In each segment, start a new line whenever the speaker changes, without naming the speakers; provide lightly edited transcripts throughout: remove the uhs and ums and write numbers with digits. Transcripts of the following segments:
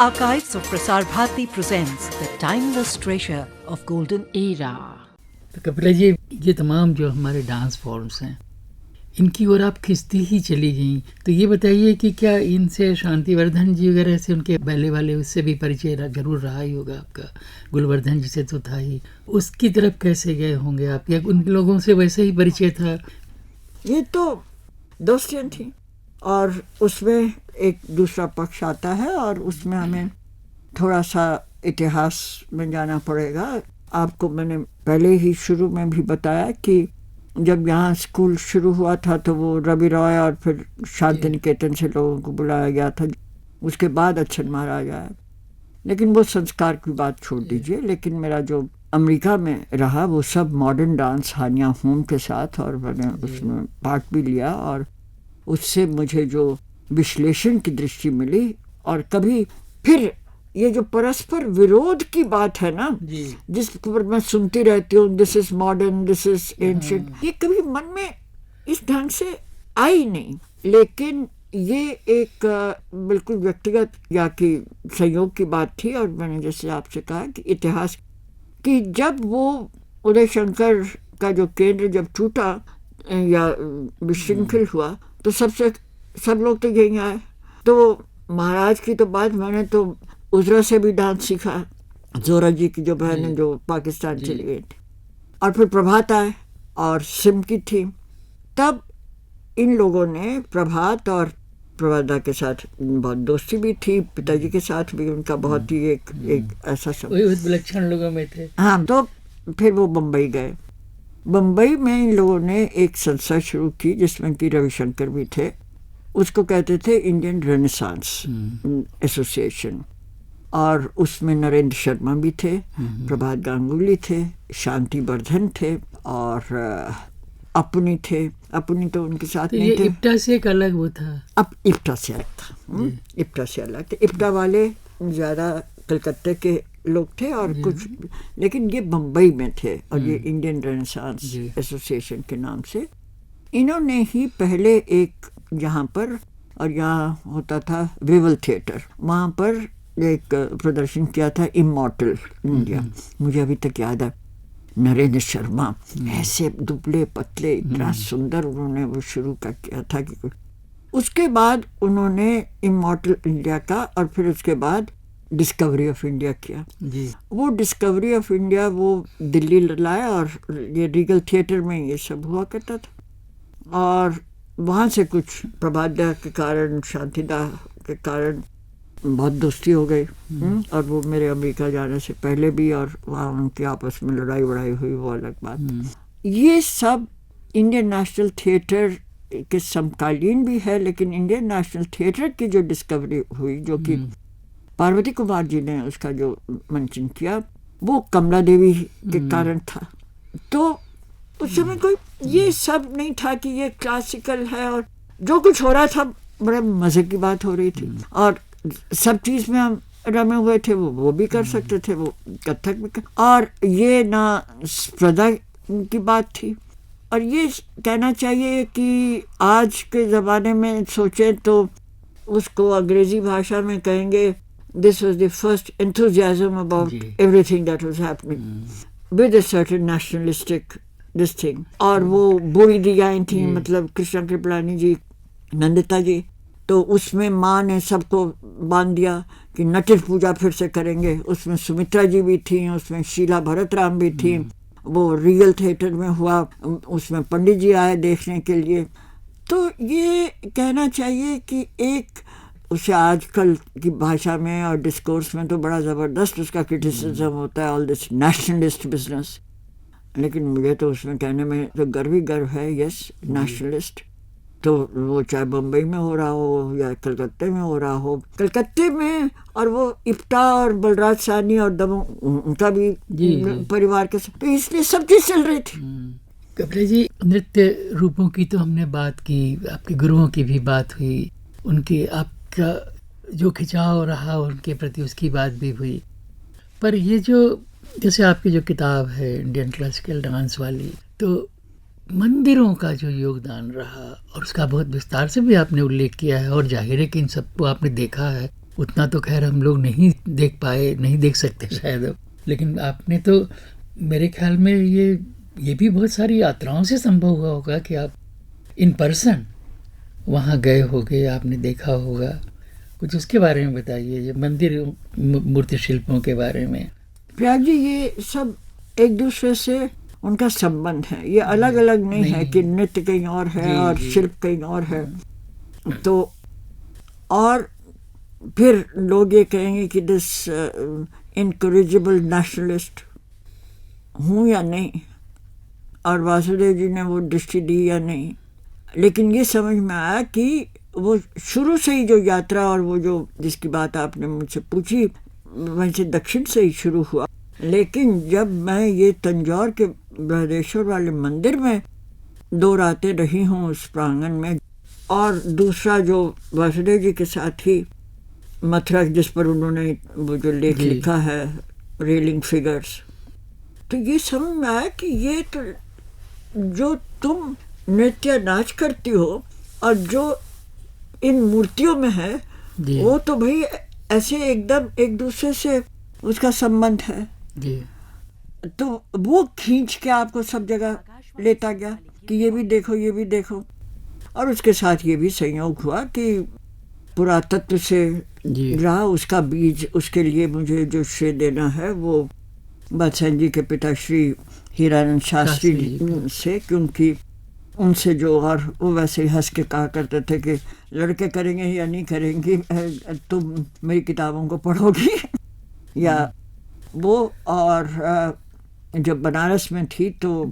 archives of Prasar Bharati presents the timeless treasure of golden era.
तो कपिला जी, ये तमाम जो हमारे डांस फॉर्म्स हैं इनकी ओर आप खिंचती ही चली गई, तो ये बताइए कि क्या इनसे शांतिवर्धन जी वगैरह से, उनके बैले वाले, उससे भी परिचय जरूर रहा ही होगा आपका। गुलवर्धन जी से तो था ही, उसकी तरफ कैसे गए होंगे आप, या उन लोगों से वैसे ही परिचय था?
ये तो दोस्तियाँ थी और उसमें एक दूसरा पक्ष आता है और उसमें हमें थोड़ा सा इतिहास में जाना पड़ेगा। आपको मैंने पहले ही शुरू में भी बताया कि जब यहाँ स्कूल शुरू हुआ था तो वो रवि रॉय और फिर शांति निकेतन से लोगों को बुलाया गया था। उसके बाद अच्छन महाराज आया, लेकिन वो संस्कार की बात छोड़ दीजिए। लेकिन मेरा जो अमेरिका में रहा वो सब मॉडर्न डांस हानिया होम के साथ, और मैंने उसमें पार्ट भी लिया और उससे मुझे जो विश्लेषण की दृष्टि मिली। और कभी फिर ये जो परस्पर विरोध की बात है ना, जिस पर मैं सुनती रहती हूँ, this is modern, this is ancient, ये कभी मन में इस ढंग से आई नहीं। लेकिन ये एक बिल्कुल व्यक्तिगत या कि संयोग की बात थी। और मैंने जैसे आपसे कहा कि इतिहास कि जब वो उदय शंकर का जो केंद्र जब टूटा या विशृंखल हुआ तो सब लोग तो यहीं आए। तो महाराज की तो बात, मैंने तो उजरा से भी डांस सीखा, जोरा जी की जो बहन जो पाकिस्तान चली गई थी, और फिर प्रभात आए और सिम की थी। तब इन लोगों ने प्रभात और प्रभादा के साथ बहुत दोस्ती भी थी, पिताजी के साथ भी उनका बहुत ही एक ऐसा सब
विलक्षण लोगों में थे।
हाँ, तो फिर वो बम्बई गए। बम्बई में इन लोगों ने एक संस्था शुरू की जिसमें कि रविशंकर भी थे। उसको कहते थे इंडियन रेनेसांस एसोसिएशन, और उसमें नरेंद्र शर्मा भी थे, प्रभात गांगुली थे, शांति वर्धन थे और अपनी थे। अपनी तो उनके साथ
तो
नहीं
ये
थे।
इप्टा से एक अलग वो था।
अब इप्टा से अलग था। इप्टा से अलग थे। इप्टा वाले ज़्यादा कलकत्ते के लोग थे और कुछ, लेकिन ये बम्बई में थे और ये इंडियन रेनेसांस एसोसिएशन के नाम से। इन्होंने ही पहले एक यहाँ पर, और यहाँ होता था विवल थिएटर, वहाँ पर एक प्रदर्शन किया था इमॉर्टल इंडिया। मुझे अभी तक याद है, नरेंद्र शर्मा ऐसे दुबले पतले, इतना सुंदर उन्होंने वो शुरू का किया था कि उसके बाद उन्होंने इमॉर्टल इंडिया का, और फिर उसके बाद डिस्कवरी ऑफ इंडिया किया। वो डिस्कवरी ऑफ इंडिया वो दिल्ली लाया और ये रीगल थिएटर में ये सब हुआ करता था। और वहाँ से कुछ प्रभादा के कारण, शांतिदा के कारण बहुत दोस्ती हो गई। और वो मेरे अमेरिका जाने से पहले भी, और वहाँ उनकी आपस में लड़ाई वड़ाई हुई, वो अलग बात। ये सब इंडियन नेशनल थिएटर के समकालीन भी है। लेकिन इंडियन नेशनल थिएटर की जो डिस्कवरी हुई, जो कि पार्वती कुमार जी ने उसका जो मंचन किया, वो कमला देवी के कारण था। तो उस समय कोई ये सब नहीं था कि ये क्लासिकल है, और जो कुछ हो रहा था बड़े मजे की बात हो रही थी। और सब चीज़ में हम रमे हुए थे। वो भी कर सकते थे, वो कथक भी और ये ना स्पर्धा की बात थी। और ये कहना चाहिए कि आज के ज़माने में सोचें तो उसको अंग्रेज़ी भाषा में कहेंगे, this was the first enthusiasm about everything that was happening with a certain nationalistic this thing. और वो बूढ़ी दियाएँ थी, मतलब कृष्णा कृपलानी जी, नंदिता जी, तो उसमें माँ ने सबको बांध दिया कि नटिर पूजा फिर से करेंगे। उसमें सुमित्रा जी भी थी, उसमें शीला भरतराम भी थी। वो रीगल थिएटर में हुआ, उसमें पंडित जी आए देखने के लिए। तो ये कहना चाहिए कि एक उसे आजकल की भाषा में और डिस्कोर्स में तो बड़ा ज़बरदस्त उसका क्रिटिसिज्म होता है, ऑल दिस नेशनलिस्ट बिजनेस। लेकिन मुझे तो उसमें कहने में तो गर्व ही गर्व है, यस, नेशनलिस्ट। तो वो चाहे बम्बई में हो रहा हो या कलकत्ते में हो रहा हो, कलकत्ते में, और वो इप्टा और बलराज साहनी और दमों, उनका भी परिवार के साथ, तो इसलिए सब चीज़ चल रही थी।
कपिला जी, नृत्य रूपों की तो हमने बात की, आपके गुरुओं की भी बात हुई, उनके आपका जो खिंचाव रहा उनके प्रति उसकी बात भी हुई। पर ये जो जैसे आपकी जो किताब है इंडियन क्लासिकल डांस वाली, तो मंदिरों का जो योगदान रहा और उसका बहुत विस्तार से भी आपने उल्लेख किया है, और जाहिर है कि इन सबको आपने देखा है, उतना तो खैर हम लोग नहीं देख पाए, नहीं देख सकते शायद अब, लेकिन आपने तो मेरे ख्याल में ये भी बहुत सारी यात्राओं से संभव हुआ होगा कि आप इन पर्सन वहाँ गए होगे, आपने देखा होगा। कुछ उसके बारे में बताइए, ये मंदिर मूर्ति शिल्पों के बारे में।
प्रयाग जी, ये सब एक दूसरे से उनका संबंध है, ये अलग अलग नहीं है कि नृत्य कहीं और है और शिल्प कहीं और है। तो और फिर लोग ये कहेंगे कि दिस इनकरेजेबल नेशनलिस्ट हूँ या नहीं, और वासुदेव जी ने वो दृष्टि दी या नहीं, लेकिन ये समझ में आया कि वो शुरू से ही जो यात्रा और वो जो जिसकी बात आपने मुझसे पूछी वहीं से दक्षिण से ही शुरू हुआ। लेकिन जब मैं ये तंजौर के बृहदेश्वर वाले मंदिर में 2 रातें रही हूँ उस प्रांगण में, और दूसरा जो वासुदेव जी के साथ ही मथुरा, जिस पर उन्होंने वो जो लेख लिखा है रेलिंग फिगर्स, तो ये समझ में आया कि ये तो जो तुम नृत्य नाच करती हो और जो इन मूर्तियों में है वो तो भाई ऐसे एकदम एक दूसरे से उसका संबंध है। तो वो खींच के आपको सब जगह लेता गया कि ये भी देखो, ये भी देखो। और उसके साथ ये भी संयोग हुआ कि पुरातत्व से रहा उसका बीज, उसके लिए मुझे जो श्रेय देना है वो बादशाह जी के पिता श्री हीरानंद शास्त्री से, क्योंकि उनसे जो, और वो वैसे ही हंस के कहा करते थे कि लड़के करेंगे या नहीं करेंगे, तुम मेरी किताबों को पढ़ोगी या वो। और जब बनारस में थी तो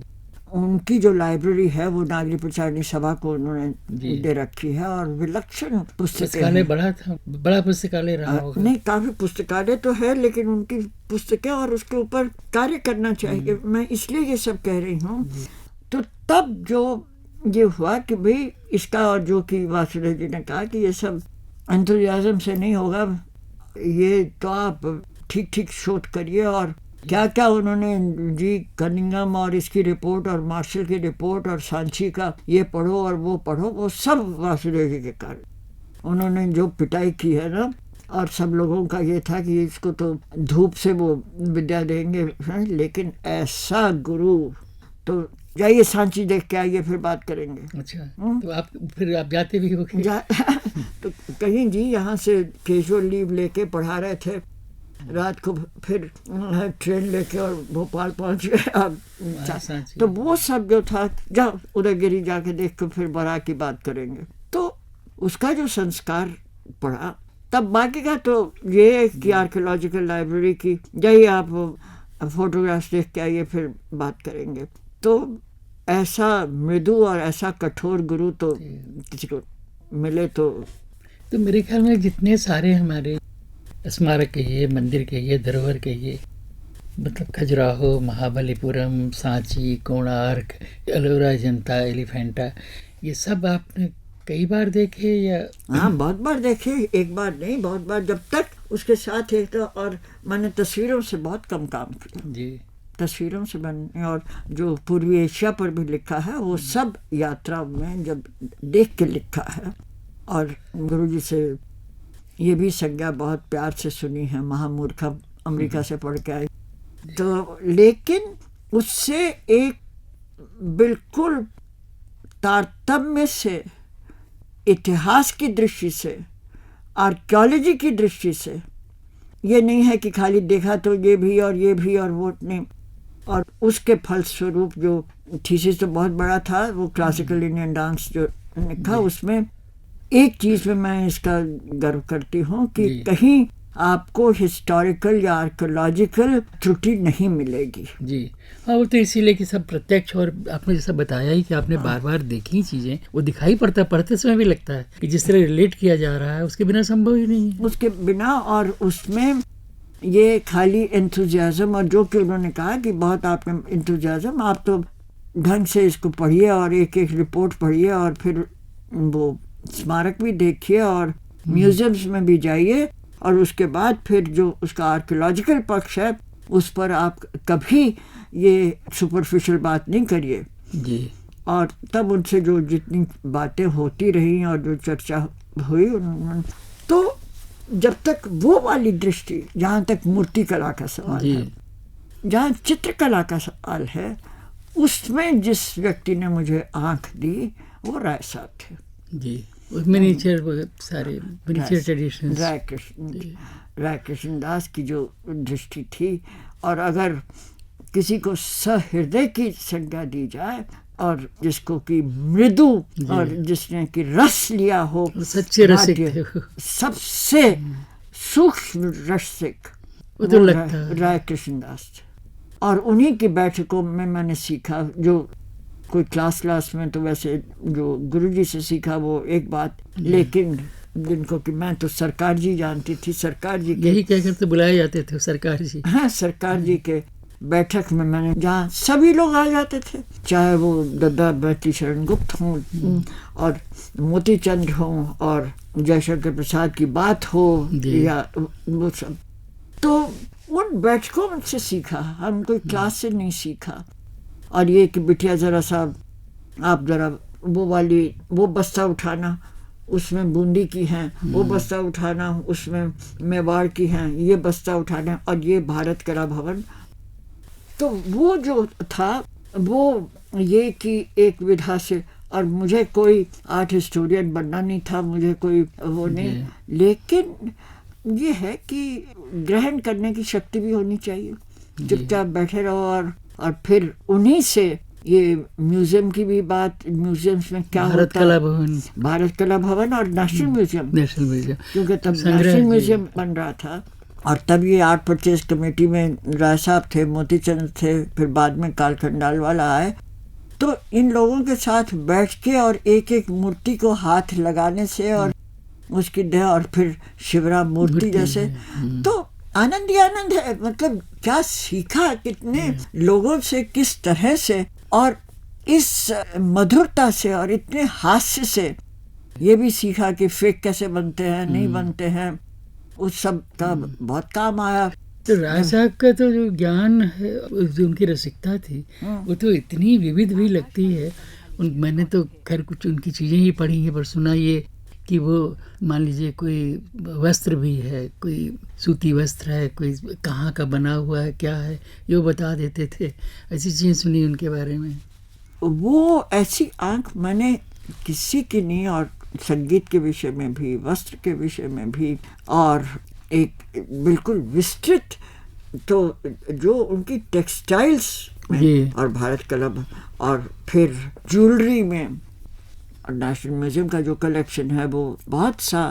उनकी जो लाइब्रेरी है वो नागरी प्रचारणी सभा को उन्होंने दे रखी है, और विलक्षण पुस्तकालय
बड़ा पुस्तकालय रहा होगा।
नहीं, काफी पुस्तकालय तो है, लेकिन उनकी पुस्तकें और उसके ऊपर कार्य करना चाहिए। मैं इसलिए ये सब कह रही हूँ। तो तब जो ये हुआ कि भाई इसका, और जो कि वासुदेव जी ने कहा कि ये सब एंथुसियाज्म से नहीं होगा, ये तो आप ठीक ठीक शोध करिए। और क्या क्या उन्होंने जी कनिंगम और इसकी रिपोर्ट और मार्शल की रिपोर्ट और सांची का ये पढ़ो और वो पढ़ो, वो सब वासुदेव जी के कार्य। उन्होंने जो पिटाई की है ना, और सब लोगों का ये था कि इसको तो धूप से वो विद्या देंगे, लेकिन ऐसा गुरु। तो जाइए सांची देख के आइए, फिर बात करेंगे।
अच्छा, तो आप फिर आप जाते भी हो
तो कहीं जी यहाँ से कैजुअल लीव लेके पढ़ा रहे थे, रात को फिर ट्रेन लेके और भोपाल पहुंच गए। अब तो वो सब जो था, जाओ उदयगिरी जाके देख के फिर बरा की बात करेंगे। तो उसका जो संस्कार पड़ा, तब बाकी का तो ये कि आर्कियोलॉजिकल लाइब्रेरी की जाइए आप फोटोग्राफ्स देख के आइए, फिर बात करेंगे। तो ऐसा मृदु और ऐसा कठोर गुरु तो किसी को मिले तो
मेरे ख्याल में जितने सारे हमारे स्मारक कहिए, मंदिर कहिए, धरोहर कहिए, मतलब खजुराहो, महाबलीपुरम, सांची, कोणार्क, एलोरा जनता, एलिफेंटा, ये सब आपने कई बार देखे या?
हाँ, बहुत बार देखे, एक बार नहीं, बहुत बार। जब तक उसके साथ एक तो, और मैंने तस्वीरों से बहुत कम काम किया
जी,
तस्वीरों से बनने, और जो पूर्वी एशिया पर भी लिखा है वो सब यात्रा में जब देख के लिखा है। और गुरुजी से ये भी संज्ञा बहुत प्यार से सुनी है, महामूर्ख अमेरिका से पढ़ के आए तो, लेकिन उससे एक बिल्कुल तारतम्य से, इतिहास की दृष्टि से, आर्कियोलॉजी की दृष्टि से, ये नहीं है कि खाली देखा तो ये भी और ये भी और वो नहीं। और उसके फलस्वरूप जो थीसिस तो बहुत बड़ा था, वो क्लासिकल इंडियन डांस जो लिखा, उसमें एक चीज़ में मैं इसका गर्व करती हूँ कि कहीं आपको हिस्टोरिकल या आर्कियोलॉजिकल त्रुटि नहीं मिलेगी।
जी हाँ, वो तो इसीलिए कि सब प्रत्यक्ष, और आपने जैसा बताया ही कि आपने बार बार देखी चीज़ें, वो दिखाई पड़ता, पढ़ते समय भी लगता है कि जिस तरह रिलेट किया जा रहा है उसके बिना संभव ही नहीं है।
उसके बिना, और उसमें ये खाली एंथुजियाज्म, और जो कि उन्होंने कहा कि बहुत आपने एंथुजियाज्म, आप तो ढंग से इसको पढ़िए और एक एक रिपोर्ट पढ़िए और फिर वो स्मारक भी देखिए और म्यूजियम्स में भी जाइए, और उसके बाद फिर जो उसका आर्कियोलॉजिकल पक्ष है उस पर आप कभी ये सुपरफिशियल बात नहीं करिए
जी।
और तब उनसे जो जितनी बातें होती रही और जो चर्चा हुई, तो जब तक वो वाली दृष्टि, जहाँ तक मूर्ति कला का सवाल है, जहाँ चित्रकला का सवाल है, उसमें जिस व्यक्ति ने मुझे आंख दी वो राय साहब थे
जी। मिनिएचर सारे मिनिएचर ट्रेडिशंस,
राय कृष्ण दास की जो दृष्टि थी, और अगर किसी को सहृदय की संज्ञा दी जाए और जिसको कि मृदु और जिसने कि रस लिया हो,
सच्चे रसिक थे,
सबसे सूक्ष्म रसिक
तो लगता
राय कृष्ण दास थे। और उन्हीं की बैठकों में मैंने सीखा, जो कोई क्लास में तो वैसे जो गुरुजी से सीखा वो एक बात, लेकिन जिनको कि मैं तो सरकार जी जानती थी, सरकार जी
यही क्या करते बुलाए जाते थे सरकार जी।
हाँ, सरकार जी के बैठक में मैंने, जहाँ सभी लोग आ जाते थे, चाहे वो दद्दा बैती शरण गुप्त हों और मोती चंद हों और जयशंकर प्रसाद की बात हो या वो सब, तो उन बैठकों से सीखा, हम कोई क्लास से नहीं सीखा। और ये कि बिटिया ज़रा सा आप ज़रा वो बस्ता उठाना, उसमें बूंदी की हैं, वो बस्ता उठाना, उसमें मेवाड़ की हैं, ये बस्ता उठाना, और ये भारत कला भवन। तो वो जो था वो ये कि एक विधा से, और मुझे कोई आर्ट हिस्टोरियन बनना नहीं था, मुझे कोई वो नहीं, लेकिन ये है कि ग्रहण करने की शक्ति भी होनी चाहिए। चुपचाप बैठे रहो और फिर उन्हीं से ये म्यूजियम की भी बात, म्यूजियम्स में क्या होता है, भारत कला भवन और नेशनल म्यूजियम, क्योंकि तब नेशनल म्यूजियम बन रहा था। और तब ये आर्ट परचेज कमेटी में राय साहब थे, मोती चंद थे, फिर बाद में काल खंडाल वाला आए। तो इन लोगों के साथ बैठ के और एक एक मूर्ति को हाथ लगाने से और उसकी देह, और फिर शिवराम मूर्ति जैसे, तो आनंद ही आनंद है। मतलब क्या सीखा, कितने लोगों से, किस तरह से, और इस मधुरता से और इतने हास्य से ये भी सीखा कि फेक कैसे बनते हैं, नहीं बनते हैं, उस सब का बहुत काम आया।
तो राय साहब का तो जो ज्ञान है, जो उनकी रसिकता थी, वो तो इतनी विविध भी लगती है। मैंने तो खैर कुछ उनकी चीज़ें ही पढ़ी हैं, पर सुना ये कि वो मान लीजिए कोई वस्त्र भी है, कोई सूती वस्त्र है, कोई कहाँ का बना हुआ है, क्या है, ये बता देते थे। ऐसी चीज़ें सुनी उनके बारे में।
वो ऐसी आंख मैंने किसी की नहीं, और संगीत के विषय में भी, वस्त्र के विषय में भी, और एक बिल्कुल विस्तृत, तो जो उनकी टेक्सटाइल्स में और भारत कला, और फिर ज्वेलरी में, और नेशनल म्यूजियम का जो कलेक्शन है वो बहुत सा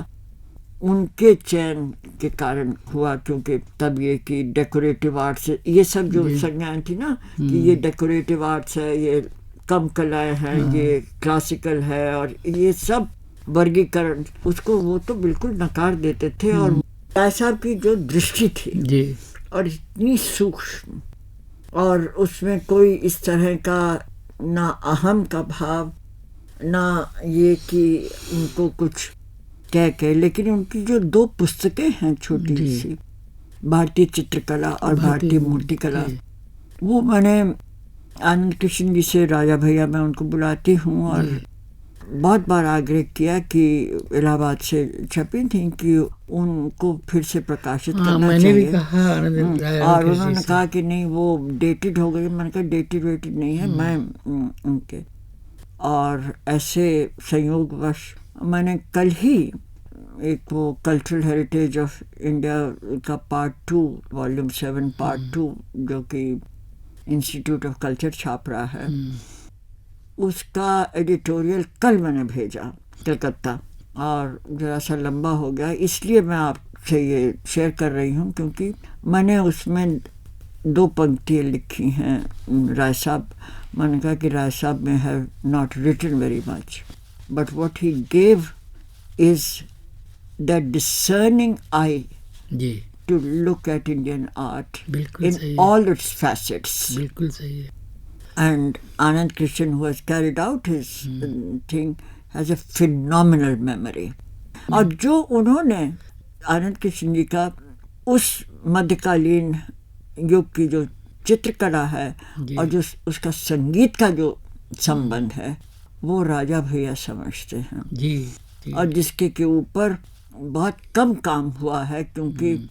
उनके चयन के कारण हुआ, क्योंकि तब ये कि डेकोरेटिव आर्ट्स, ये सब जो संज्ञान थी ना कि ये डेकोरेटिव आर्ट्स है, ये कम कलाएं हैं, ये क्लासिकल है, और ये सब वर्गीकरण, उसको वो तो बिल्कुल नकार देते थे। और राय साहब की जो दृष्टि थी और इतनी सूक्ष्म, और उसमें कोई इस तरह का ना अहम का भाव, ना ये कि उनको कुछ कह, लेकिन उनकी जो 2 पुस्तकें हैं छोटी सी, भारतीय चित्रकला और भारतीय मूर्तिकला, वो मैंने आनंद कृष्ण जी से, राजा भैया मैं उनको बुलाती हूँ, और बहुत बार आग्रह किया कि इलाहाबाद से छपी थी कि उनको फिर से प्रकाशित करना
मैंने
चाहिए।
भी कहा,
और उन्होंने कहा कि नहीं वो डेटेड हो गई। मैंने कहा डेटेड नहीं है, मैं उनके, और ऐसे संयोगवश मैंने कल ही एक वो कल्चरल हेरिटेज ऑफ इंडिया का पार्ट 2 वॉल्यूम 7 पार्ट 2 जो कि इंस्टीट्यूट ऑफ कल्चर छाप रहा है, उसका एडिटोरियल कल मैंने भेजा कलकत्ता, और ज़रा सा लंबा हो गया, इसलिए मैं आपसे ये शेयर कर रही हूँ, क्योंकि मैंने उसमें 2 पंक्तियाँ लिखी हैं राय साहब। मैंने कहा कि राय साहब may have not written very much, but what he gave is that discerning eye to look at Indian art in all its facets.
बिल्कुल सही है।
And Anand Krishnan, who has carried out his thing, has a phenomenal memory. और जो उन्होंने आनंद कृष्ण जी का उस मध्यकालीन युग की जो चित्रकला है और जो उसका संगीत का जो संबंध है, वो राजा भैया समझते हैं।
जी।
और जिसके के ऊपर बहुत कम काम हुआ है, क्योंकि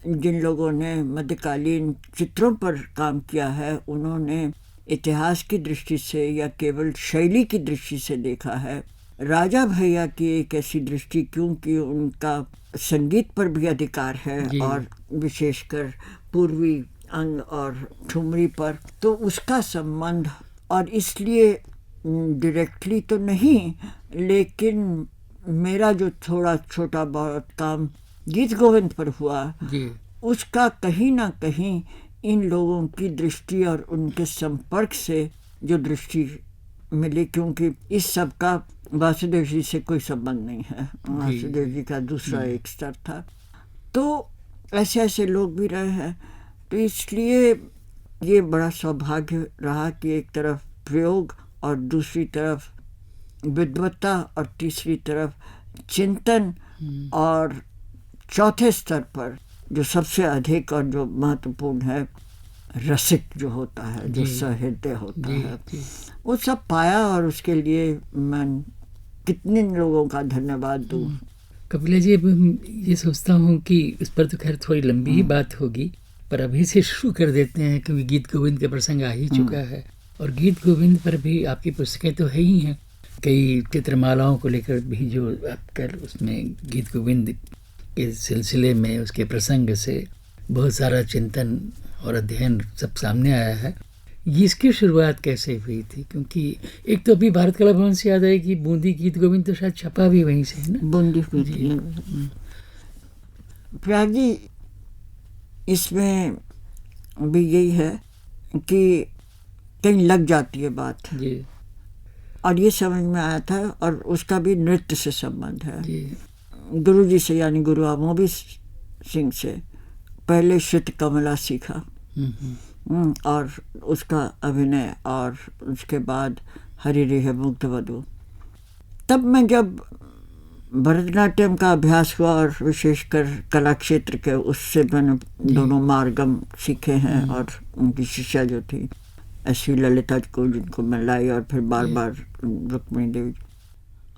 जिन लोगों ने मध्यकालीन चित्रों पर काम किया है उन्होंने इतिहास की दृष्टि से या केवल शैली की दृष्टि से देखा है। राजा भैया की एक ऐसी दृष्टि, क्योंकि उनका संगीत पर भी अधिकार है और विशेषकर पूर्वी अंग और ठुमरी पर, तो उसका संबंध, और इसलिए डायरेक्टली तो नहीं, लेकिन मेरा जो थोड़ा छोटा बहुत काम गीत गोविंद पर हुआ उसका कहीं ना कहीं इन लोगों की दृष्टि और उनके संपर्क से जो दृष्टि मिली, क्योंकि इस सब का वासुदेव जी से कोई संबंध नहीं है, वासुदेव जी का दूसरा एक स्तर था। तो ऐसे ऐसे लोग भी रहे हैं, तो इसलिए ये बड़ा सौभाग्य रहा कि एक तरफ प्रयोग और दूसरी तरफ विद्वत्ता और तीसरी तरफ चिंतन, और चौथे स्तर पर जो सबसे अधिक और जो महत्वपूर्ण है रसिक जो होता है, जो सहृदय होता है, वो सब पाया। और उसके लिए मैं कितने लोगों का धन्यवाद दूँ।
कपिला जी, अब ये सोचता हूँ कि इस पर तो खैर थोड़ी लंबी ही बात होगी, पर अभी से शुरू कर देते हैं, क्योंकि गीत गोविंद का प्रसंग आ ही चुका है। और गीत गोविंद पर भी आपकी पुस्तकें तो है ही हैं, कई चित्रमालाओं को लेकर भी जो आप कर, उसमें गीत गोविंद के सिलसिले में उसके प्रसंग से बहुत सारा चिंतन और अध्ययन सब सामने आया है। ये इसकी शुरुआत कैसे हुई थी? क्योंकि एक तो अभी भारत कला भवन से याद है कि बूंदी गीत गोविंद तो शायद छपा भी वहीं से है ना?
बूंदी प्रयाग जी, इसमें भी यही है कि कहीं लग जाती है बात
जी,
और ये समझ में आया था, और उसका भी नृत्य से संबंध है। गुरु जी से, यानी गुरु आमोबी सिंह से पहले श्रुत कमला सीखा और उसका अभिनय, और उसके बाद हरि रेह मुग्ध वधु। तब मैं जब भरतनाट्यम का अभ्यास हुआ, और विशेषकर कला क्षेत्र के, उससे मैंने दोनों मार्गम सीखे हैं, और उनकी शिष्या जो थी ऐसी ललिता को, जिनको मैं लाई, और फिर बार बार रुक्मिणी देवी,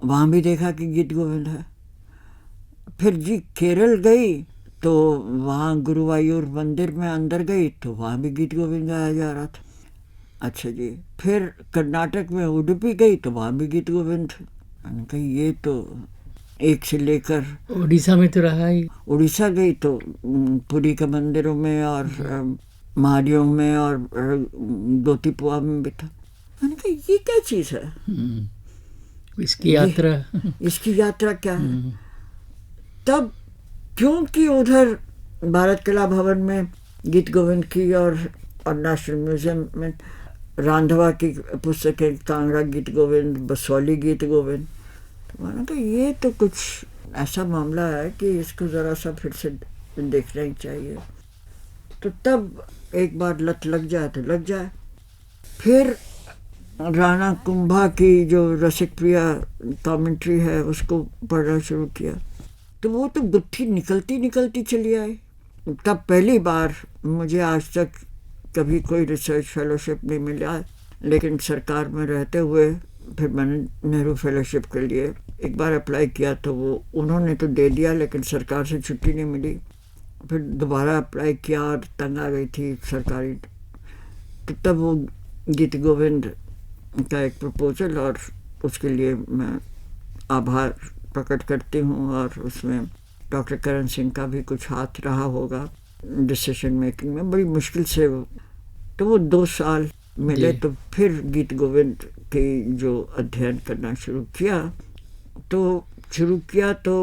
वहाँ भी देखा कि गीत गोविंद है। फिर जी केरल गई तो वहाँ गुरुवायूर मंदिर में अंदर गई तो वहाँ भी गीत गोविंद गाया जा रहा था। अच्छा जी, फिर कर्नाटक में उडुपी गई तो वहाँ भी गीत गोविंद। मैंने कहा ये तो एक से लेकर,
उड़ीसा में तो रहा ही,
उड़ीसा गई तो पुरी के मंदिरों में और महाडियों में और दोतीपुआ में भी था। मैंने कहा ये क्या चीज़ है, इसकी यात्रा क्या है। तब क्योंकि उधर भारत कला भवन में गीत गोविंद की और नेशनल म्यूजियम में रांधवा की पुस्तकें, कांगड़ा गीत गोविंद, बसौली गीत गोविंद, तो मैंने कहा ये तो कुछ ऐसा मामला है कि इसको ज़रा सा फिर से देखना ही चाहिए। तो तब एक बार लत लग जाए तो लग जाए। फिर राणा कुंभा की जो रसिक प्रिया कमेंट्री है उसको पढ़ना शुरू किया, तो वो तो गुत्थी निकलती निकलती चली आई। तब पहली बार मुझे आज तक कभी कोई रिसर्च फेलोशिप नहीं मिला, लेकिन सरकार में रहते हुए फिर मैंने नेहरू फेलोशिप के लिए एक बार अप्लाई किया, तो वो उन्होंने तो दे दिया, लेकिन सरकार से छुट्टी नहीं मिली। फिर दोबारा अप्लाई किया और तंग आ गई थी सरकारी, तो तब वो गीत गोविंद का एक प्रपोजल, और उसके लिए मैं आभार प्रकट करती हूँ, और उसमें डॉक्टर करण सिंह का भी कुछ हाथ रहा होगा डिसीजन मेकिंग में, बड़ी मुश्किल से तो वो 2 साल मिले। तो फिर गीत गोविंद की जो अध्ययन करना शुरू किया तो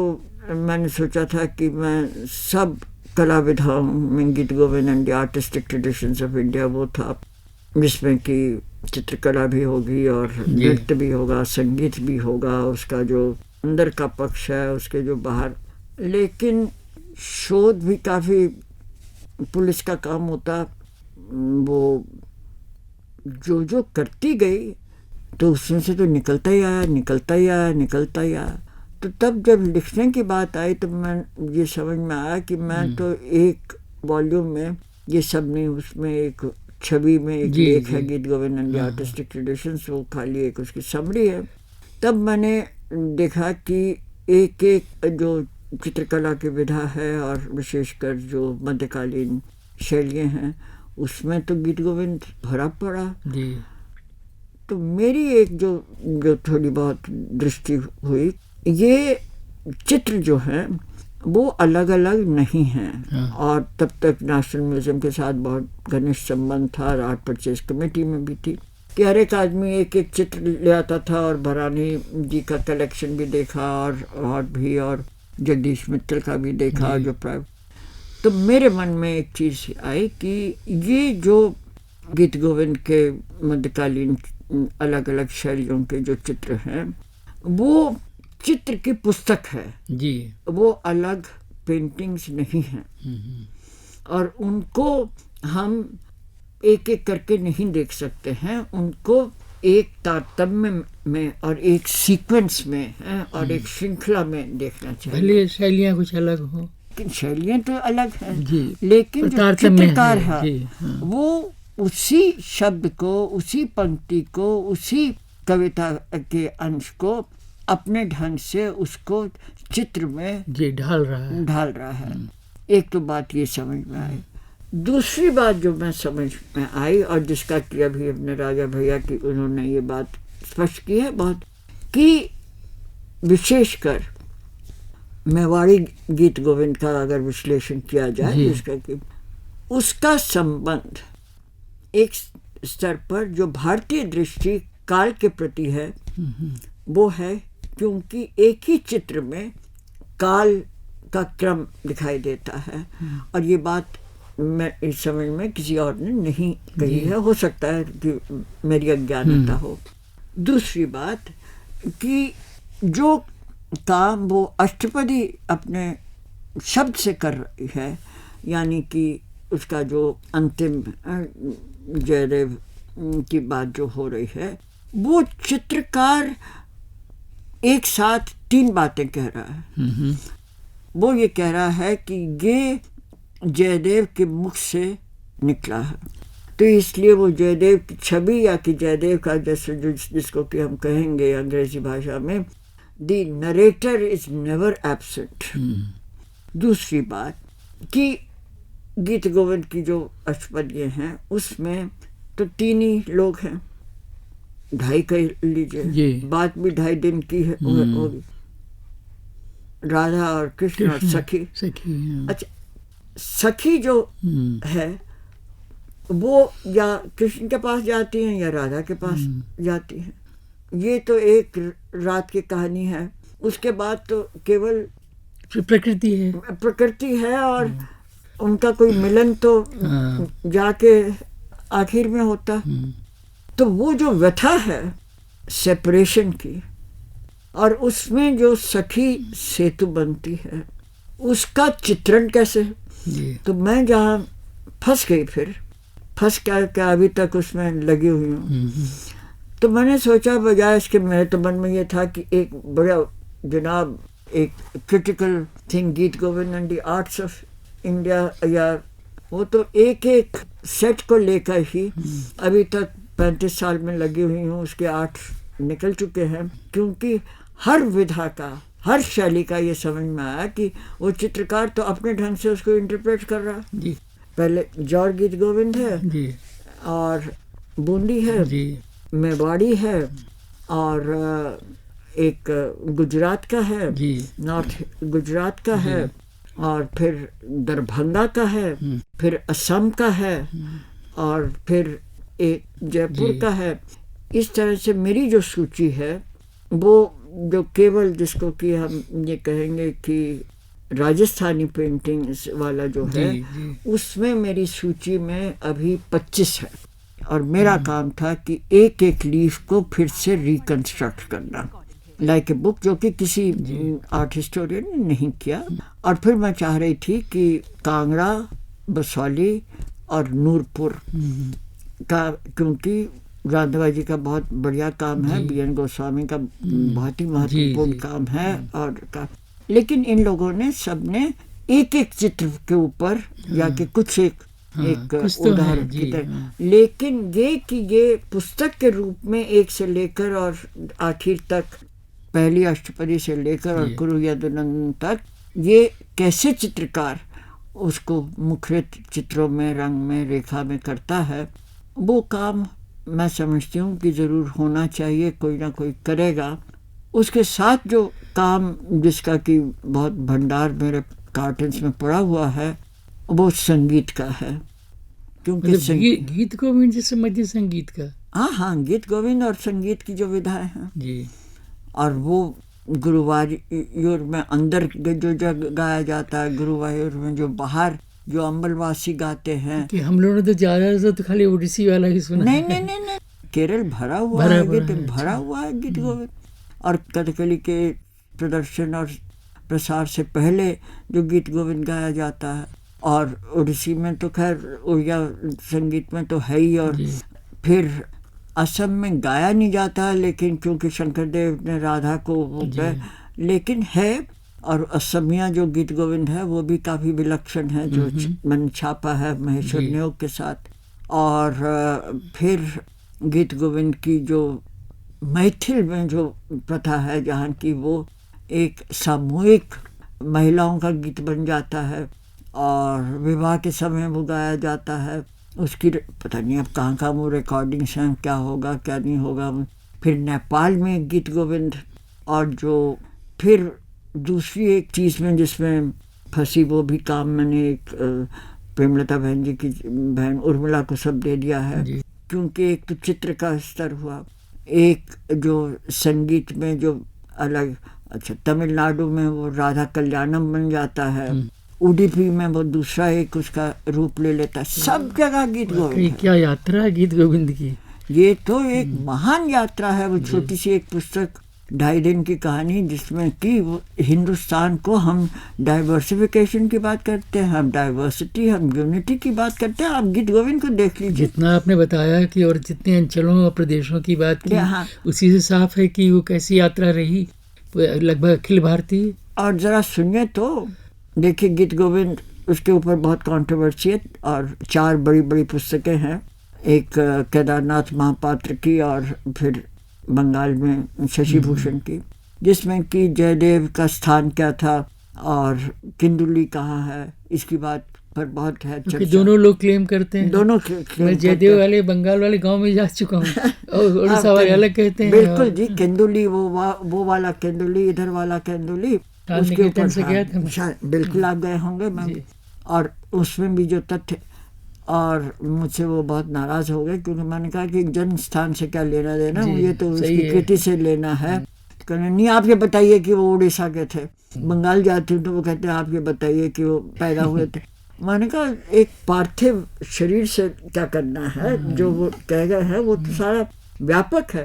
मैंने सोचा था कि मैं सब कला विधाओं में गीत Govind and the artistic traditions of India, वो था जिसमें कि चित्रकला भी होगी और नृत्य भी होगा, संगीत भी होगा, उसका जो अंदर का पक्ष है, उसके जो बाहर। लेकिन शोध भी काफ़ी पुलिस का काम होता, वो जो करती गई तो उसमें से तो निकलता ही आया। तो तब जब लिखने की बात आई तो मैं ये समझ में आया कि मैं तो एक वॉल्यूम में ये सब नहीं, उसमें एक छवि में एक लेख है गीत Govind and the artistic traditions, वो खाली एक उसकी समरी है। तब मैंने देखा कि एक एक जो चित्रकला की विधा है और विशेषकर जो मध्यकालीन शैलियाँ हैं उसमें तो गीत गोविंद भरा पड़ा।
जी।
तो मेरी एक जो थोड़ी बहुत दृष्टि हुई, ये चित्र जो है वो अलग अलग नहीं हैं। और तब तक नेशनल म्यूजियम के साथ बहुत घनिष्ठ संबंध था और आर्ट परचेज कमेटी में भी थी कि हर एक आदमी एक एक चित्र ले आता था और भरानी जी का कलेक्शन भी देखा और भी और जगदीश मित्तल का भी देखा जो प्राइवेट। तो मेरे मन में एक चीज़ आई कि ये जो गीत गोविंद के मध्यकालीन अलग अलग शैलियों के जो चित्र हैं वो चित्र की पुस्तक है
जी,
वो अलग पेंटिंग्स नहीं हैं और उनको हम एक एक करके नहीं देख सकते हैं, उनको एक तारतम्य में और एक सीक्वेंस में है और एक श्रृंखला में देखना चाहिए।
भले शैलियाँ कुछ अलग हो,
लेकिन शैलियाँ तो अलग हैं
जी,
लेकिन जो चित्रकार है
हाँ।
वो उसी शब्द को, उसी पंक्ति को, उसी कविता के अंश को अपने ढंग से उसको चित्र में
जी ढाल रहा है।
एक तो बात ये समझ में आई। दूसरी बात जो मैं समझ में आई और जिसका कि अभी अपने राजा भैया की उन्होंने ये बात स्पष्ट की है बहुत, कि विशेषकर मेवाड़ी गीत गोविंद का अगर विश्लेषण किया जाए जिसका कि उसका संबंध एक स्तर पर जो भारतीय दृष्टि काल के प्रति है वो है, क्योंकि एक ही चित्र में काल का क्रम दिखाई देता है और ये बात मैं इस समझ में किसी और ने नहीं कही है, हो सकता है कि मेरी अज्ञानता हो। दूसरी बात कि जो काम वो अष्टपदी अपने शब्द से कर रही है, यानी कि उसका जो अंतिम जयदेव की बात जो हो रही है वो चित्रकार एक साथ तीन बातें कह रहा है। वो ये कह रहा है कि ये जयदेव के मुख से निकला है, तो इसलिए वो जयदेव की छवि या कि जयदेव का जैसे जिसको कि हम कहेंगे अंग्रेजी भाषा में the narrator is never absent. दूसरी बात कि गीत गोविंद की जो अष्टपदियाँ हैं उसमें तो तीन ही लोग हैं, ढाई कह लीजिए, बात भी 2.5 दिन की है होगी, राधा और कृष्ण और सखी। अच्छा, सखी जो है वो या कृष्ण के पास जाती हैं या राधा के पास जाती हैं। ये तो एक रात की कहानी है, उसके बाद तो केवल प्रकृति है और उनका कोई मिलन तो जाके आखिर में होता। तो वो जो व्यथा है सेपरेशन की और उसमें जो सखी सेतु बनती है उसका चित्रण कैसे, तो मैं जहाँ फंस गई, फिर फंस क्या अभी तक उसमें लगी हुई हूँ। तो मैंने सोचा बजाय इसके, मेरे तो मन में ये था कि एक बड़ा जनाब एक क्रिटिकल थिंग गीत Govind and the arts of India, या वो तो एक एक सेट को लेकर ही अभी तक 35 साल में लगी हुई हूँ, उसके 8 निकल चुके हैं, क्योंकि हर विधा का, हर शैली का ये समझ में आया कि वो चित्रकार तो अपने ढंग से उसको इंटरप्रेट कर रहा है। पहले जौर गीत गोविंद है और बूंदी है, मेवाड़ी है और एक गुजरात का है, नॉर्थ गुजरात का है, और फिर दरभंगा का है, फिर असम का है और फिर एक जयपुर का है। इस तरह से मेरी जो सूची है वो जो केवल जिसको कि हम ये कहेंगे कि राजस्थानी पेंटिंग्स वाला जो है उसमें मेरी सूची में अभी 25 है और मेरा काम था कि एक एक लीफ को फिर से रिकंस्ट्रक्ट करना, लाइक ए बुक, जो कि किसी आर्ट हिस्टोरियन ने नहीं किया। और फिर मैं चाह रही थी कि कांगड़ा, बसौली और नूरपुर का, क्योंकि राधाबा जी का बहुत बढ़िया काम है, BN गोस्वामी का बहुत ही महत्वपूर्ण काम है और लेकिन इन लोगों ने सबने एक एक चित्र के ऊपर या कि कुछ एक उदाहरण की तरह, लेकिन ये कि ये पुस्तक के रूप में एक से लेकर और आखिर तक, पहली अष्टपदी से लेकर और कुरु यदुनंदन तक ये कैसे चित्रकार उसको मुखरित चित्रों में, रंग में, रेखा में करता है, वो काम मैं समझती हूँ कि ज़रूर होना चाहिए, कोई ना कोई करेगा। उसके साथ जो काम जिसका कि बहुत भंडार मेरे कार्टन्स में पड़ा हुआ है, वो संगीत का है। क्योंकि
मतलब गीत गोविंद जैसे मध्य संगीत का।
हाँ, गीत गोविंद और संगीत की जो विधाएं हैं
जी,
और वो गुरुवायूर में अंदर जो जग गाया जाता है, गुरुवायूर में जो बाहर जो अम्बलवासी गाते हैं।
कि हम लोगों ने तो ज़्यादा तो खाली ओडिसी वाला ही सुना।
नहीं, केरल भरा हुआ है गीत, भरा हुआ है गीत गोविंद। और कथकली के प्रदर्शन और प्रसार से पहले जो गीत गोविंद गाया जाता है, और ओडिसी में तो खैर उड़िया संगीत में तो है ही, और फिर असम में गाया नहीं जाता, लेकिन क्योंकि शंकरदेव ने राधा को वो लेकिन है। और असमिया जो गीत गोविंद है वो भी काफ़ी विलक्षण है, जो मैंने छापा है महेश्वर नियोग के साथ। और फिर गीत गोविंद की जो मैथिल में जो प्रथा है, जहाँ की वो एक सामूहिक महिलाओं का गीत बन जाता है और विवाह के समय वो गाया जाता है। उसकी पता नहीं अब कहाँ वो रिकॉर्डिंग्स हैं, क्या होगा क्या नहीं होगा। फिर नेपाल में गीत गोविंद, और जो फिर दूसरी एक चीज़ में जिसमें फंसी वो भी काम मैंने एक प्रेमलता बहन जी की बहन उर्मिला को सब दे दिया है। क्योंकि एक तो चित्र का स्तर हुआ, एक जो संगीत में जो अलग, अच्छा तमिलनाडु में वो राधा कल्याणम बन जाता है, उडुपी में वो दूसरा एक उसका रूप ले लेता है। सब जगह गीत गोविंद।
क्या यात्रा है गीत गोविंद की,
ये तो एक महान यात्रा है। वो छोटी सी एक पुस्तक 2.5 दिन की कहानी, जिसमें कि हिंदुस्तान को हम डाइवर्सिफिकेशन की बात करते हैं, हम डाइवर्सिटी, हम यूनिटी की बात करते हैं। आप गीत गोविंद को देख लीजिए,
जितना आपने बताया कि और जितने अंचलों और प्रदेशों की बात की, उसी से साफ है कि वो कैसी यात्रा रही, लगभग अखिल भारतीय।
और ज़रा सुनिए तो, देखिए गीत गोविंद उसके ऊपर बहुत कंट्रोवर्सी है, और 4 बड़ी बड़ी पुस्तकें हैं। एक केदारनाथ महापात्र की, और फिर बंगाल में शशि भूषण की, जिसमें कि जयदेव का स्थान क्या था और किंदुली कहाँ है, इसकी बात पर बहुत है चर्चा।
दोनों लोग क्लेम करते हैं,
दोनों
मैं जयदेव वाले बंगाल वाले गांव में जा चुका हूँ, और उड़ीसा वाले अलग कहते हैं।
बिल्कुल जी, किंदुली वो वाला किंदुली, इधर वाला किंदुली, उसके ऊपर से गया था। बिल्कुल आप गए होंगे मैम। और उसमें भी जो तथ्य, और मुझसे वो बहुत नाराज़ हो गए, क्योंकि मैंने कहा कि जन्म स्थान से क्या लेना देना, मुझे तो उसकी कृति से लेना है। कहने नहीं, आप ये बताइए कि वो उड़ीसा के थे। बंगाल जाते हैं तो वो कहते हैं आप ये बताइए कि वो पैदा हुए थे। मैंने कहा एक पार्थिव शरीर से क्या करना है, जो वो कह गए हैं वो तो सारा व्यापक है।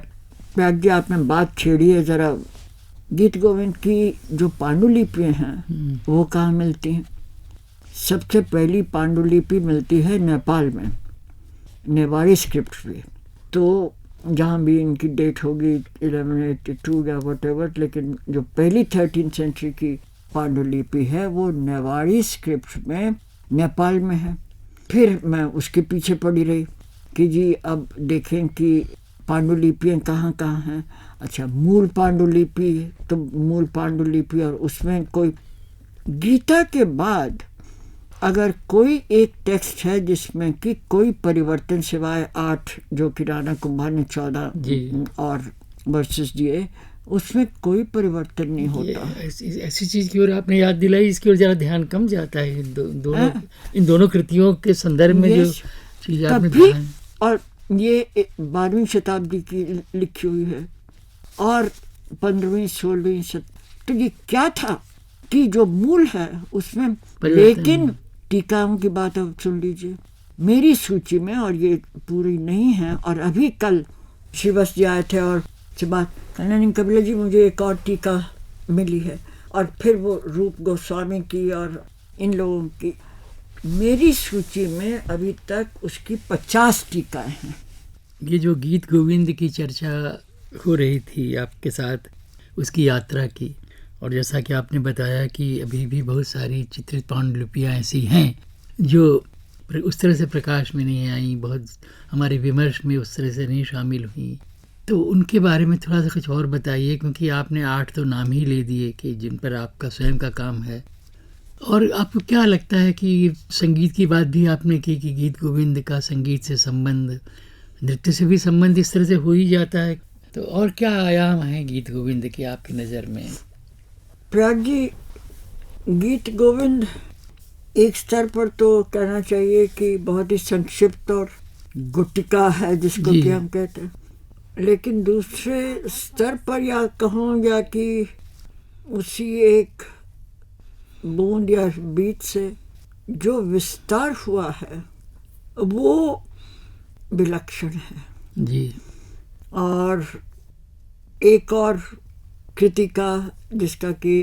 प्रज्ञ आपने बात छेड़ी है ज़रा। गीत गोविंद की जो पांडुलिपियाँ हैं वो कहाँ मिलती हैं? सबसे पहली पांडुलिपि मिलती है नेपाल में, नेवारी स्क्रिप्ट पे। तो जहाँ भी इनकी डेट होगी 1182 या वटेवर, लेकिन जो पहली 13th सेंचुरी की पांडुलिपि है वो नेवारी स्क्रिप्ट में नेपाल में है। फिर मैं उसके पीछे पड़ी रही कि जी अब देखें कि पांडुलिपियाँ कहाँ कहाँ हैं। अच्छा, मूल पांडुलिपि, तो मूल पांडुलिपि, और उसमें कोई गीता के बाद अगर कोई एक टेक्स्ट है जिसमें कि कोई परिवर्तन सिवाय 8 जो कि राणा कुंभा ने 14 और वर्सेस दिए, उसमें कोई परिवर्तन नहीं होता।
ऐसी चीज़ की ओर आपने याद दिलाई, इसकी ओर ज़रा ध्यान कम जाता है इन दोनों कृतियों के संदर्भ में जो चीज़ आपने बताई।
और ये 12वीं शताब्दी की लिखी हुई है और 15वीं 16वीं तो ये क्या था कि जो मूल है उसमें, लेकिन टीकाओं की बात अब सुन लीजिए मेरी सूची में, और ये पूरी नहीं है। और अभी कल शिवस जी आए थे और से बात कहना, नहीं कपिला जी मुझे एक और टीका मिली है, और फिर वो रूप गोस्वामी की और इन लोगों की। मेरी सूची में अभी तक उसकी 50 टीकाएं हैं।
ये जो गीत गोविंद की चर्चा हो रही थी आपके साथ, उसकी यात्रा की, और जैसा कि आपने बताया कि अभी भी बहुत सारी चित्रित पांडुलिपियाँ ऐसी हैं जो उस तरह से प्रकाश में नहीं आई, बहुत हमारे विमर्श में उस तरह से नहीं शामिल हुई। तो उनके बारे में थोड़ा सा कुछ और बताइए, क्योंकि आपने 8 तो नाम ही ले दिए कि जिन पर आपका स्वयं का काम है। और आपको क्या लगता है कि संगीत की बात भी आपने की कि गीत गोविंद का संगीत से संबंध, नृत्य से भी संबंध इस तरह से हो ही जाता है, तो और क्या आयाम है गीत गोविंद के आपकी नज़र में?
प्रयाग जी, गीत गोविंद एक स्तर पर तो कहना चाहिए कि बहुत ही संक्षिप्त और गुटिका है जिसको कि हम कहते हैं, लेकिन दूसरे स्तर पर या कहूँ या कि उसी एक बूंद या बीच से जो विस्तार हुआ है वो विलक्षण है
जी।
और एक और कृतिका जिसका कि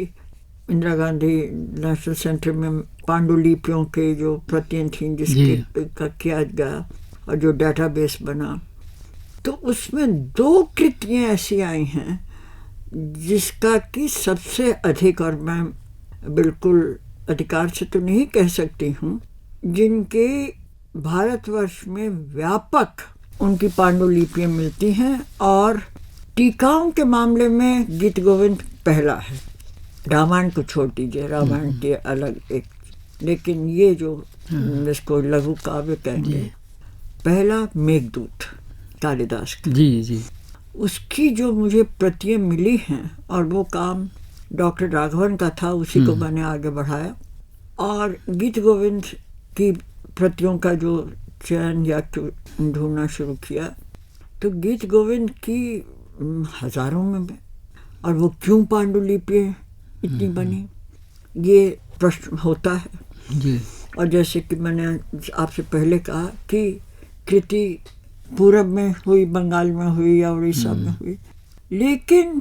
इंदिरा गांधी नेशनल सेंटर में पांडुलिपियों के जो प्रतियां थीं जिसके का किया गया और जो डेटाबेस बना, तो उसमें 2 कृतियां ऐसी आई हैं जिसका कि सबसे अधिक, और मैं बिल्कुल अधिकार से तो नहीं कह सकती हूँ, जिनके भारतवर्ष में व्यापक उनकी पांडुलिपियां मिलती हैं, और टीकाओं के मामले में गीत गोविंद पहला है। रामायण को छोड़ दीजिए, रामायण के अलग एक, लेकिन ये जो जिसको लघु काव्य कहेंगे, पहला मेघदूत कालिदास का,
जी,
उसकी जो मुझे प्रतियां मिली हैं, और वो काम डॉक्टर राघवन का था, उसी को मैंने आगे बढ़ाया, और गीत गोविंद की प्रतियों का जो चयन या ढूंढना शुरू किया, तो गीत गोविंद की हजारों में, और वो क्यों पांडुलिपियां इतनी बनी, ये प्रश्न होता है
जी।
और जैसे कि मैंने आपसे पहले कहा कि कृति पूरब में हुई, बंगाल में हुई या उड़ीसा में हुई, लेकिन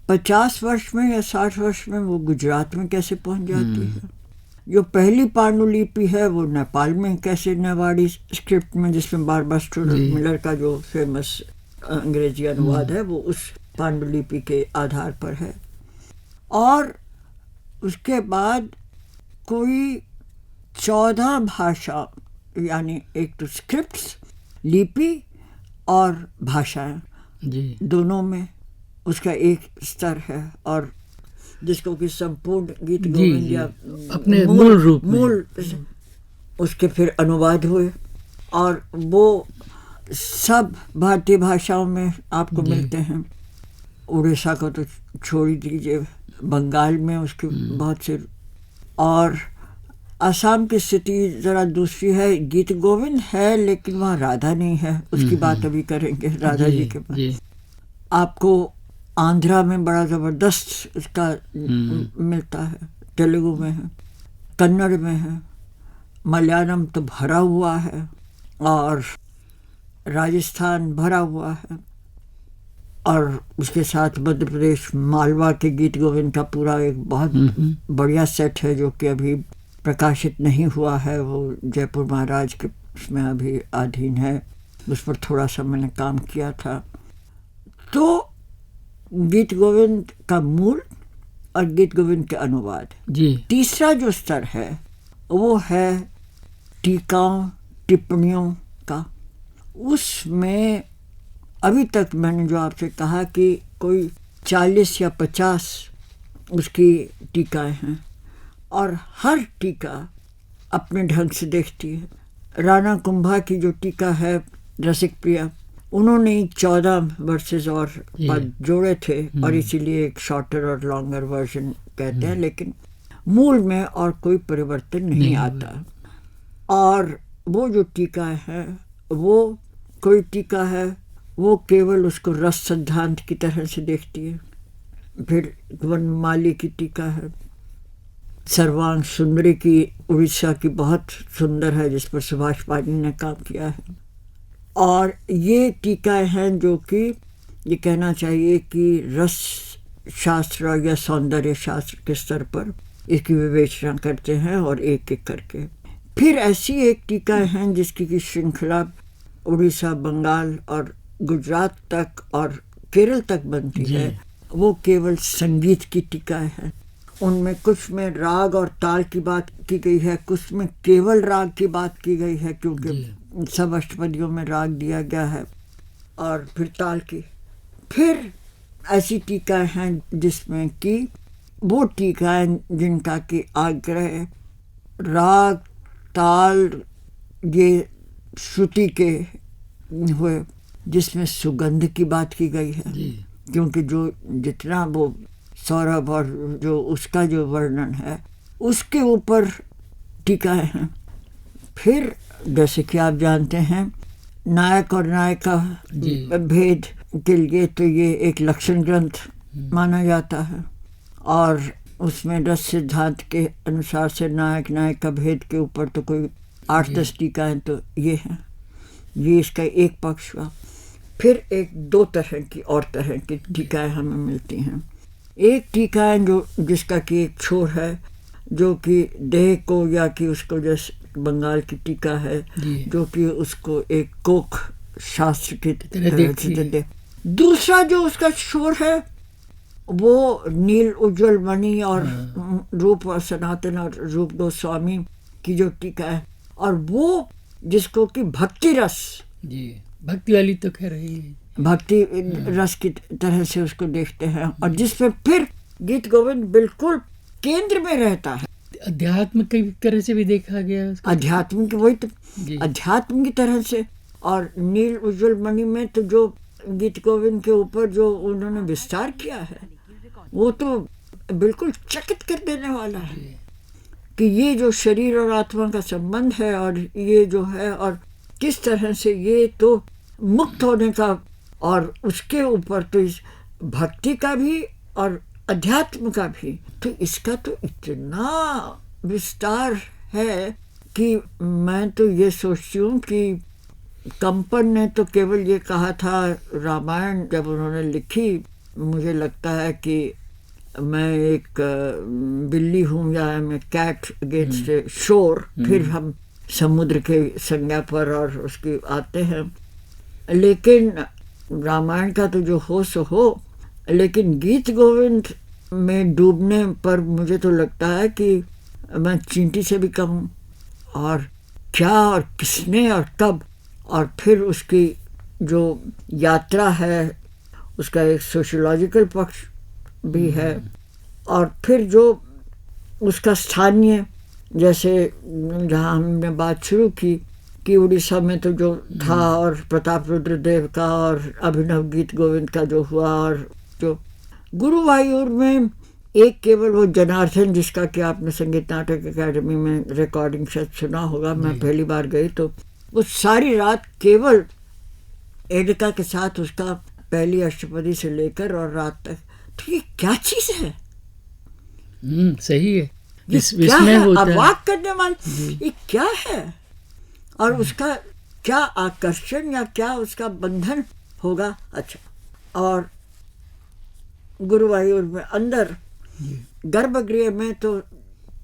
50 वर्ष में या 60 वर्ष में वो गुजरात में कैसे पहुंच जाती है। जो पहली पांडुलिपि है वो नेपाल में कैसे, नेवाड़ी स्क्रिप्ट में, जिसमें बारबस्टर मिलर का जो फेमस अंग्रेजी अनुवाद है वो उस पांडुलिपि के आधार पर है। और उसके बाद कोई 14 भाषा, यानी एक तो स्क्रिप्ट्स, लिपि और भाषाएं
जी,
दोनों में उसका एक स्तर है, और जिसको कि संपूर्ण गीत गोविंद या
अपने मूल रूप
मूल उसके फिर अनुवाद हुए, और वो सब भारतीय भाषाओं में आपको मिलते हैं। उड़ीसा को तो छोड़ ही दीजिए, बंगाल में उसके बहुत से, और आसाम की स्थिति ज़रा दूसरी है। गीत गोविंद है लेकिन वहाँ राधा नहीं है, उसकी बात अभी करेंगे राधा जी के पास। आपको आंध्रा में बड़ा ज़बरदस्त उसका मिलता है, तेलुगु में है, कन्नड़ में है, मलयालम तो भरा हुआ है, और राजस्थान भरा हुआ है, और उसके साथ मध्य प्रदेश मालवा के गीत गोविंद का पूरा एक बहुत बढ़िया सेट है जो कि अभी प्रकाशित नहीं हुआ है, वो जयपुर महाराज के उसमें अभी अधीन है, उस पर थोड़ा सा मैंने काम किया था। तो गीत गोविंद का मूल और गीत गोविंद के अनुवाद
जी।
तीसरा जो स्तर है वो है टीकाओं टिप्पणियों का। उसमें अभी तक मैंने जो आपसे कहा कि कोई 40 या 50 उसकी टीकाएं हैं, और हर टीका अपने ढंग से देखती है। राणा कुंभा की जो टीका है रसिक प्रिया, उन्होंने 14 वर्सेस और पद जोड़े थे, और इसीलिए एक शॉर्टर और लॉन्गर वर्जन कहते हैं, लेकिन मूल में और कोई परिवर्तन नहीं आता। और वो जो टीका है, वो कोई टीका है वो केवल उसको रस सिद्धांत की तरह से देखती है। फिर वनमाली की टीका है, सर्वांग सुंदरी की उड़ीसा की बहुत सुंदर है, जिस पर सुभाष पानी ने काम किया है। और ये टीकाएं हैं जो कि ये कहना चाहिए कि रस शास्त्र या सौंदर्य शास्त्र के स्तर पर इसकी विवेचना करते हैं, और एक एक करके। फिर ऐसी एक टीकाएं हैं जिसकी की श्रृंखला उड़ीसा, बंगाल और गुजरात तक और केरल तक बनती है। वो केवल संगीत की टीकाएं हैं। उनमें कुछ में राग और ताल की बात की गई है, कुछ में केवल राग की बात की गई है, क्योंकि सब अष्टपदियों में राग दिया गया है, और फिर ताल की। फिर ऐसी टीकाएं हैं जिसमें कि वो टीकाएं जिनका कि आग्रह राग ताल ये श्रुति के हुए जिसमें सुगंध की बात की गई है, क्योंकि जो जितना वो सौरभ और जो उसका जो वर्णन है उसके ऊपर टीकाएं हैं। फिर जैसे कि आप जानते हैं नायक और नायिका भेद के लिए तो ये एक लक्षण ग्रंथ माना जाता है, और उसमें रस सिद्धांत के अनुसार से नायक नायिका भेद के ऊपर तो कोई 8-10 टीकाएं तो ये हैं। ये इसका एक पक्ष हुआ। फिर एक दो तरह की टीकाएं हमें मिलती हैं। एक टीकाएं जो जिसका कि एक छोर है जो कि देह को या कि उसको जैसे बंगाल की टीका है जो कि उसको एक कोक शास्त्र की तरह दे। दूसरा जो उसका छोर है वो नील उज्जवल मणि और रूप और सनातन और रूप गोस्वामी की जो टीका है, और वो जिसको कि भक्ति रस,
भक्ति वाली तो खैर है,
भक्ति रस की तरह से उसको देखते हैं, और जिसमें फिर गीत गोविंद बिल्कुल केंद्र में रहता है।
अध्यात्म की तरह से भी देखा गया,
अध्यात्म की वही तो अध्यात्म की तरह से। और नील उज्जवल मणि में तो जो गीत गोविंद के ऊपर जो उन्होंने विस्तार किया है वो तो बिल्कुल चकित कर देने वाला है कि ये जो शरीर और आत्मा का संबंध है और ये जो है और किस तरह से ये तो मुक्त होने का, और उसके ऊपर तो इस भक्ति का भी और अध्यात्म का भी, तो इसका तो इतना विस्तार है कि मैं तो ये सोचती हूँ कि कंपन ने तो केवल ये कहा था रामायण जब उन्होंने लिखी, मुझे लगता है कि मैं एक बिल्ली हूँ या मैं कैट अगेंस्ट शोर, फिर हम समुद्र के संज्ञा पर और उसकी आते हैं। लेकिन रामायण का तो जो हो सो हो, लेकिन गीत गोविंद में डूबने पर मुझे तो लगता है कि मैं चींटी से भी कम हूँ। और क्या और किसने और कब, और फिर उसकी जो यात्रा है उसका एक सोशियोलॉजिकल पक्ष भी है, और फिर जो उसका स्थानीय, जैसे जहाँ हमने बात शुरू की कि उड़ीसा में तो जो था और प्रताप रुद्र देव का और अभिनव गीत गोविंद का जो हुआ, और जो गुरुवायूर में एक केवल वो जनार्दन जिसका कि आपने संगीत नाटक अकादमी में रिकॉर्डिंग शायद सुना होगा, मैं पहली बार गई तो वो सारी रात केवल एडिका के साथ उसका पहली अष्टपदी से लेकर और रात तक, तो ये क्या चीज है?
सही है,
क्या है? अवाक करने वाली ये क्या है? और उसका क्या आकर्षण या क्या उसका बंधन होगा? अच्छा, और गुरुवायूर में अंदर गर्भगृह में तो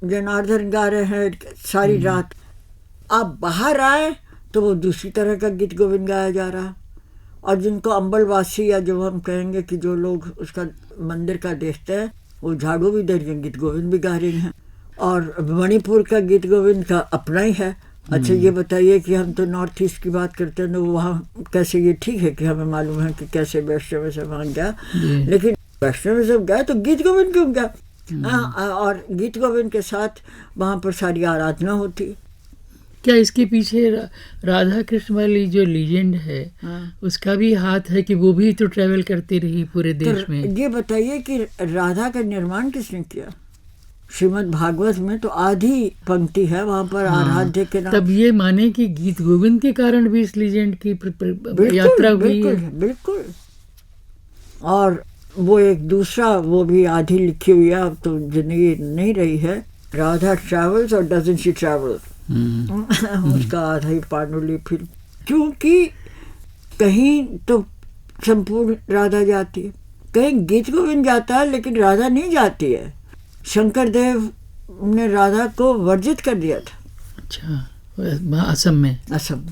जनार्दन गा रहे हैं सारी रात, आप बाहर आए तो वो दूसरी तरह का गीत गोविंद गाया जा रहा। और जिनको अम्बलवासी या जो हम कहेंगे कि जो लोग उसका मंदिर का देखते हैं वो झाड़ू भी दे रहे हैं, गीत गोविंद भी गा रहे हैं। और मणिपुर का गीत गोविंद का अपना ही है। अच्छा, ये बताइए कि हम तो नॉर्थ ईस्ट की बात करते हैं तो वहाँ कैसे, ये ठीक है कि हमें मालूम है कि कैसे वैष्णव सब वहाँ गया, लेकिन वैष्णव सब गया तो गीत गोविंद क्यों गया? और गीत गोविंद के साथ वहाँ पर सारी आराधना होती।
क्या इसके पीछे राधा कृष्ण वाली जो लीजेंड है उसका भी हाथ है कि वो भी तो ट्रैवल करती रही पूरे देश में?
ये बताइए कि राधा का निर्माण किसने किया? श्रीमद् भागवत में तो आधी पंक्ति है वहाँ पर आराध्य के नाम।
तब ये माने कि गीत गोविंद के कारण भी इस लीजेंड की यात्रा हुई है।
बिल्कुल। और वो एक दूसरा वो भी आधी लिखी हुई है, अब तो जिंदगी नहीं रही है, राधा ट्रैवल्स और डजंट शी ट्रैवल, उसका आधा ही पांडुलिपि, क्योंकि कहीं तो संपूर्ण राधा जाती है, कहीं गीत गोविंद जाता है लेकिन राधा नहीं जाती है। शंकर देव ने राधा को वर्जित कर दिया था।
अच्छा, असम में?
असम